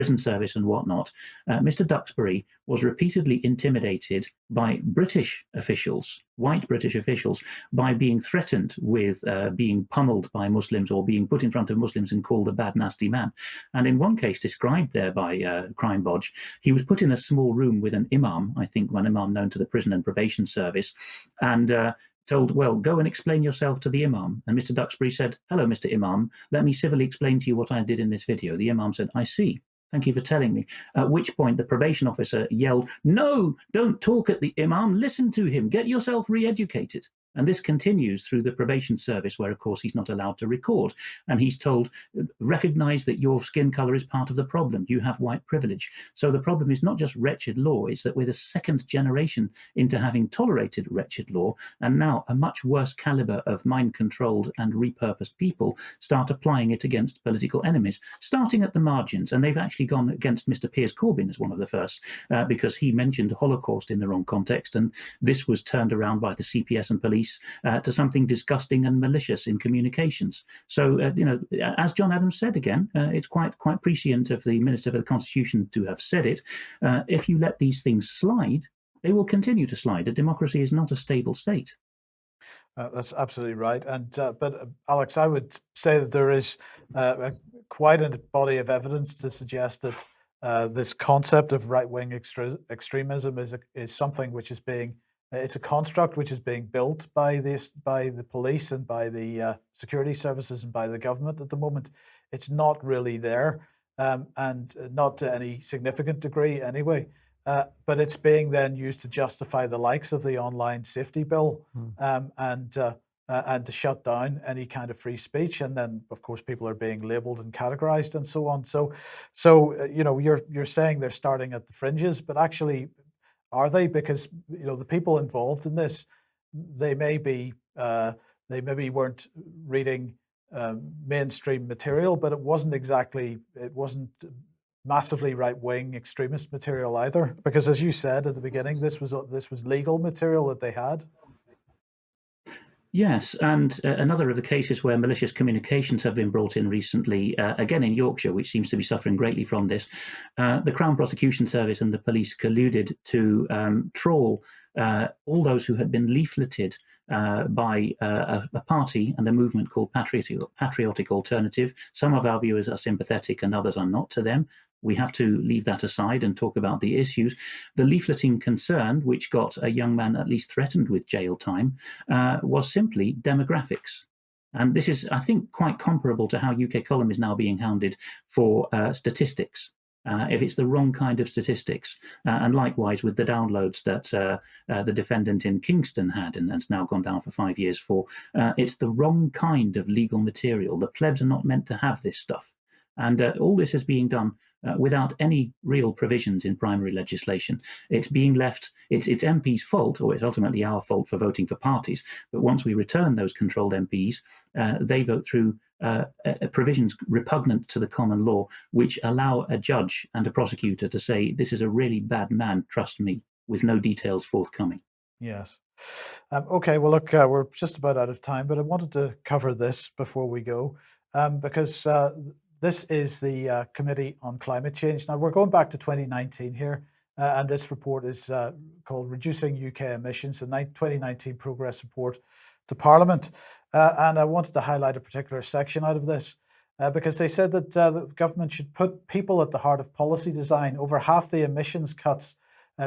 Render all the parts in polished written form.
prison service and whatnot, Mr. Duxbury was repeatedly intimidated by British officials, white British officials, by being threatened with being pummeled by Muslims or being put in front of Muslims and called a bad, nasty man. And in one case described there by Crime Bodge, he was put in a small room with an imam, I think one imam known to the prison and probation service, and told, well, go and explain yourself to the imam. And Mr. Duxbury said, hello, Mr. Imam, let me civilly explain to you what I did in this video. The imam said, I see. Thank you for telling me. At which point the probation officer yelled, no, don't talk at the imam, listen to him, get yourself re-educated. And this continues through the probation service, where, of course, he's not allowed to record. And he's told, recognize that your skin color is part of the problem. You have white privilege. So the problem is not just wretched law, it's that we're the second generation into having tolerated wretched law. And now a much worse caliber of mind-controlled and repurposed people start applying it against political enemies, starting at the margins. And they've actually gone against Mr. Piers Corbyn as one of the first, because he mentioned Holocaust in the wrong context. And this was turned around by the CPS and police to something disgusting and malicious in communications. So, as John Adams said again, it's quite prescient of the Minister for the Constitution to have said it. If you let these things slide, they will continue to slide. A democracy is not a stable state. That's absolutely right. And but Alex, I would say that there is quite a body of evidence to suggest that this concept of right-wing extremism is something which is being it's a construct which is being built by the police and by the security services and by the government at the moment. It's not really there, and not to any significant degree anyway. But it's being then used to justify the likes of the online safety bill, and to shut down any kind of free speech. And then, of course, people are being labelled and categorised and so on. So you're saying they're starting at the fringes, but actually, are they? Because the people involved in this, they maybe weren't reading mainstream material, but it wasn't massively right-wing extremist material either. Because as you said at the beginning, this was legal material that they had. Yes, and another of the cases where malicious communications have been brought in recently, again in Yorkshire, which seems to be suffering greatly from this, the Crown Prosecution Service and the police colluded to trawl all those who had been leafleted by a party and a movement called Patriotic Alternative. Some of our viewers are sympathetic and others are not to them. We have to leave that aside and talk about the issues. The leafleting concern, which got a young man at least threatened with jail time, was simply demographics. And this is, I think, quite comparable to how UK Column is now being hounded for statistics. If it's the wrong kind of statistics, and likewise with the downloads that the defendant in Kingston had and that's now gone down for 5 years for, it's the wrong kind of legal material. The plebs are not meant to have this stuff. And all this is being done without any real provisions in primary legislation. It's being left, it's MPs' fault, or it's ultimately our fault for voting for parties. But once we return those controlled MPs, they vote through provisions repugnant to the common law, which allow a judge and a prosecutor to say, this is a really bad man, trust me, with no details forthcoming. Yes. Okay, well, look, we're just about out of time, but I wanted to cover this before we go, because this is the Committee on Climate Change. Now, we're going back to 2019 here, and this report is called Reducing UK Emissions, the 2019 Progress Report to Parliament. And I wanted to highlight a particular section out of this, because they said that the government should put people at the heart of policy design. Over half the emissions cuts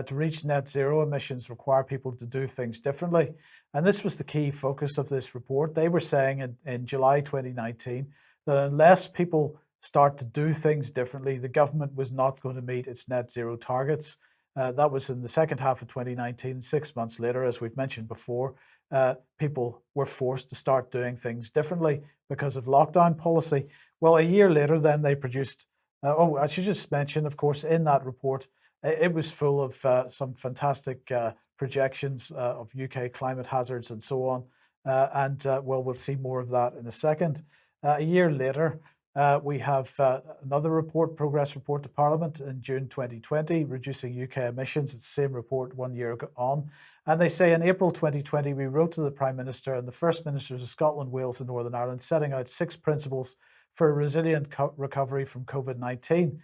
to reach net zero emissions require people to do things differently. And this was the key focus of this report. They were saying in July 2019 that unless people start to do things differently, the government was not going to meet its net zero targets. That was in the second half of 2019. 6 months later, as we've mentioned before, people were forced to start doing things differently because of lockdown policy. Well, a year later, then they produced, I should just mention, of course, in that report, it was full of some fantastic projections of UK climate hazards and so on. Well, we'll see more of that in a second. A year later, we have another report, Progress Report to Parliament in June 2020, Reducing UK Emissions. It's the same report 1 year on. And they say in April 2020, we wrote to the Prime Minister and the First Ministers of Scotland, Wales and Northern Ireland, setting out 6 principles for a resilient recovery from COVID-19.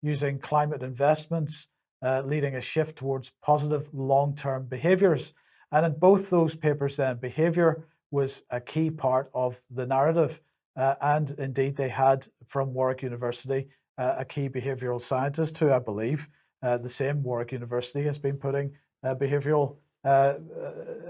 using climate investments, leading a shift towards positive long-term behaviours. And in both those papers then, behaviour was a key part of the narrative. And indeed, they had from Warwick University a key behavioural scientist who I believe the same Warwick University has been putting behavioural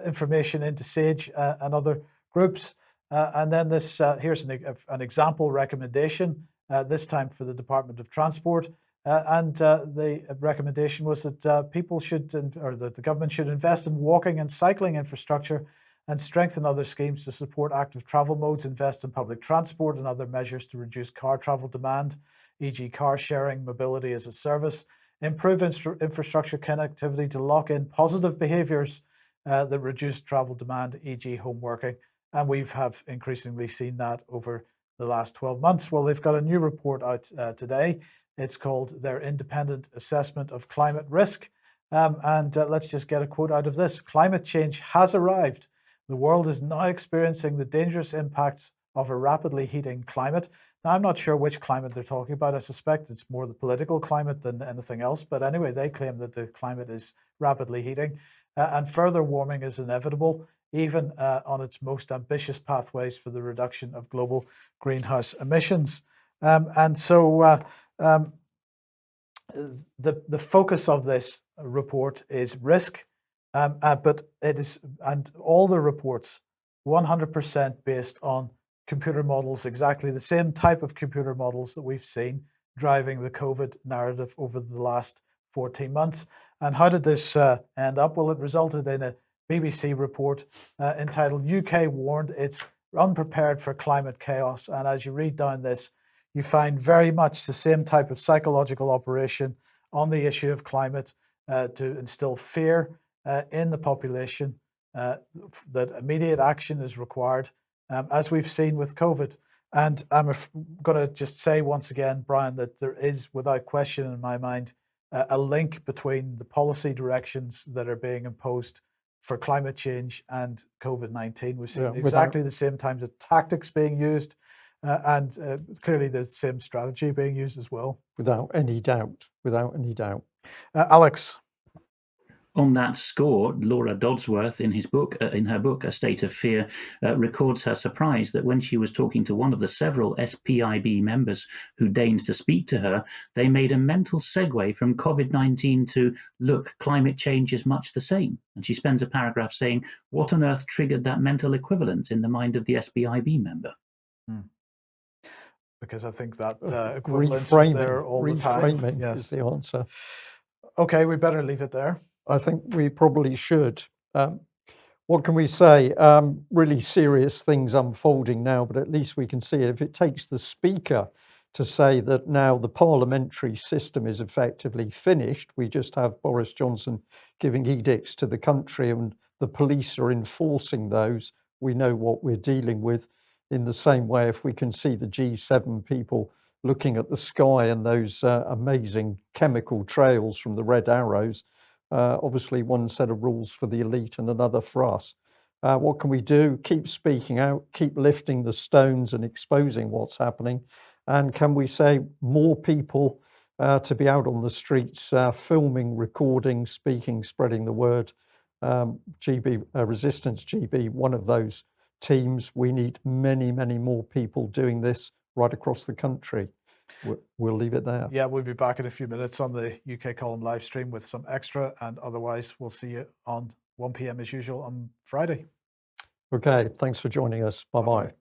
information into SAGE and other groups. And then this here's an example recommendation, this time for the Department of Transport. And the recommendation was that people should, or that the government should invest in walking and cycling infrastructure and strengthen other schemes to support active travel modes, invest in public transport and other measures to reduce car travel demand, e.g. car sharing, mobility as a service, improve infrastructure connectivity to lock in positive behaviours that reduce travel demand, e.g. home working. And we have increasingly seen that over the last 12 months. Well, they've got a new report out today. It's called their Independent Assessment of Climate Risk. Let's just get a quote out of this. Climate change has arrived. The world is now experiencing the dangerous impacts of a rapidly heating climate. Now, I'm not sure which climate they're talking about. I suspect it's more the political climate than anything else. But anyway, they claim that the climate is rapidly heating and further warming is inevitable, even on its most ambitious pathways for the reduction of global greenhouse emissions. The focus of this report is risk, but it is, and all the reports, 100% based on computer models, exactly the same type of computer models that we've seen driving the COVID narrative over the last 14 months. And how did this end up? Well, it resulted in a BBC report entitled UK Warned It's Unprepared for Climate Chaos. And as you read down this, you find very much the same type of psychological operation on the issue of climate to instill fear in the population, that immediate action is required, as we've seen with COVID. And I'm going to just say once again, Brian, that there is, without question in my mind, a link between the policy directions that are being imposed for climate change and COVID-19. We've seen exactly the same types of tactics being used and clearly the same strategy being used as well. Without any doubt, without any doubt. Alex. On that score, Laura Dodsworth, in her book, A State of Fear, records her surprise that when she was talking to one of the several SPIB members who deigned to speak to her, they made a mental segue from COVID-19 to, look, climate change is much the same. And she spends a paragraph saying, what on earth triggered that mental equivalence in the mind of the SPIB member? Because I think that equivalence was there all the time. Reframing is the answer. Okay, we better leave it there. I think we probably should. What can we say? Really serious things unfolding now, but at least we can see it. If it takes the Speaker to say that now the parliamentary system is effectively finished, we just have Boris Johnson giving edicts to the country and the police are enforcing those, we know what we're dealing with. In the same way, if we can see the G7 people looking at the sky and those amazing chemical trails from the red arrows, obviously one set of rules for the elite and another for us. What can we do? Keep speaking out, keep lifting the stones and exposing what's happening. And can we say more people to be out on the streets, filming, recording, speaking, spreading the word? Resistance GB, one of those teams. We need many, many more people doing this right across the country. We'll leave it there. Yeah, we'll be back in a few minutes on the UK Column live stream with some extra, and otherwise we'll see you on 1 p.m. as usual on Friday. Okay, thanks for joining us. Bye-bye.